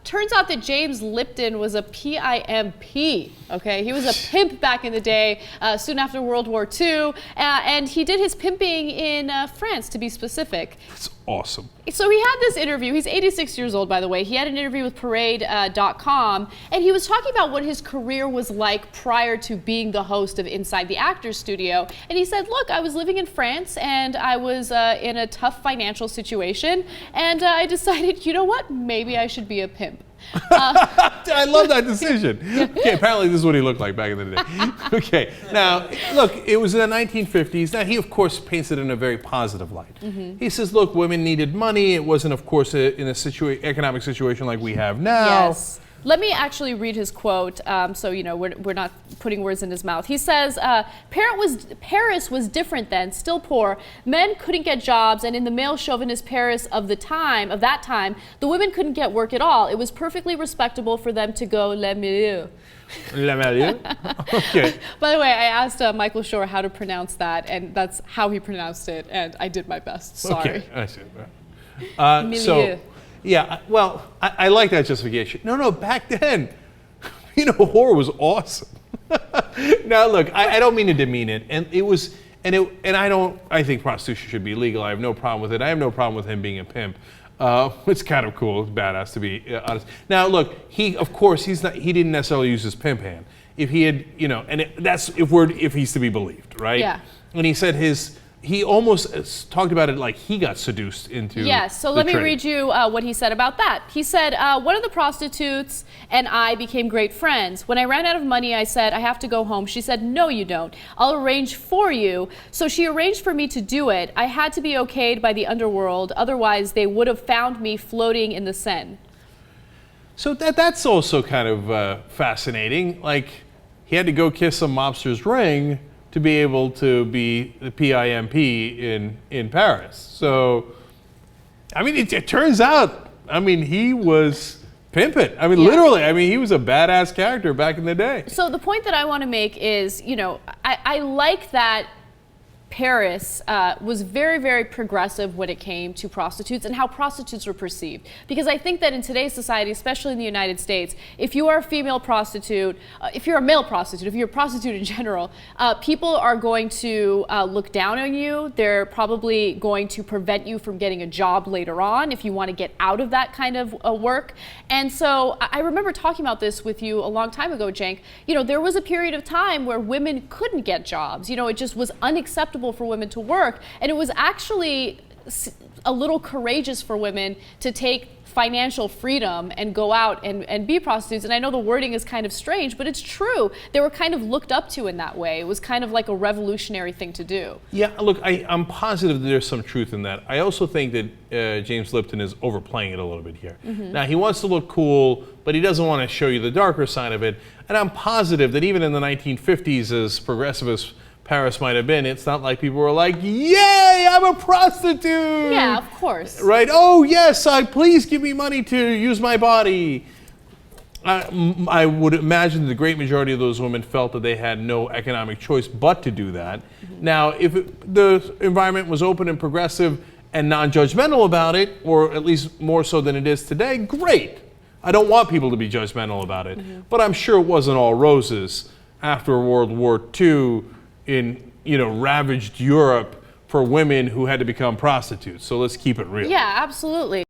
Turns out that James Lipton was a P-I-M-P, okay? He was a pimp back in the day, soon after World War II, and he did his pimping in France, to be specific. That's awesome. So he had this interview. He's 86 years old, by the way. He had an interview with Parade.com, and he was talking about what his career was like prior to being the host of Inside the Actors Studio. And he said, look, I was living in France, and I was in a tough financial situation, and I decided, you know what, maybe I should be a pimp. I love that decision. Okay, apparently this is what he looked like back in the day. Okay, now, look, it was in the 1950s. Now, he, of course, paints it in a very positive light. He says, look, women needed money. It wasn't, of course, in a economic situation like we have now. Yes. Let me actually read his quote, so you know we're not putting words in his mouth. He says, Paris was different then, still poor. Men couldn't get jobs, and in the male chauvinist Paris of that time, the women couldn't get work at all. It was perfectly respectable for them to go le milieu. Le milieu? Okay. By the way, I asked Michael Shore how to pronounce that, and that's how he pronounced it, and I did my best. Sorry. Okay, I see. Milieu. Yeah, well, I like that justification. No, back then, whore was awesome. Now, look, I don't mean to demean it, and it was, I think prostitution should be legal. I have no problem with it. I have no problem with him being a pimp. It's kind of cool, it's badass to be honest. Now, look, he didn't necessarily use his pimp hand. If he had, that's if he's to be believed, right? Yeah. And he said he almost talked about it like he got seduced into. Yes, so let me read you what he said about that. He said, one of the prostitutes and I became great friends. When I ran out of money, I said, I have to go home. She said, no, you don't. I'll arrange for you. So she arranged for me to do it. I had to be okayed by the underworld. Otherwise, they would have found me floating in the Seine. So that's also kind of fascinating. Like, he had to go kiss some mobster's ring to be able to be the PIMP in Paris. So, I mean, it turns out, he was pimping. Literally, he was a badass character back in the day. So the point that I want to make is, I like that Paris was very, very progressive when it came to prostitutes and how prostitutes were perceived. Because I think that in today's society, especially in the United States, if you are a female prostitute, if you're a male prostitute, if you're a prostitute in general, people are going to look down on you. They're probably going to prevent you from getting a job later on if you want to get out of that kind of work. And so I remember talking about this with you a long time ago, Cenk. There was a period of time where women couldn't get jobs. It just was unacceptable for women to work, and it was actually a little courageous for women to take financial freedom and go out and be prostitutes. And I know the wording is kind of strange, but it's true. They were kind of looked up to in that way. It was kind of like a revolutionary thing to do. Yeah, look, I'm positive that there's some truth in that. I also think that James Lipton is overplaying it a little bit here. Now, he wants to look cool, but he doesn't want to show you the darker side of it. And I'm positive that even in the 1950s, as progressive as Paris might have been, it's not like people were like, yay, I'm a prostitute! Yeah, of course. Right? Oh, yes, please give me money to use my body. I would imagine the great majority of those women felt that they had no economic choice but to do that. Now, if the environment was open and progressive and non-judgmental about it, or at least more so than it is today, great. I don't want people to be judgmental about it. But I'm sure it wasn't all roses after World War II in ravaged Europe for women who had to become prostitutes. So let's keep it real. Yeah, absolutely.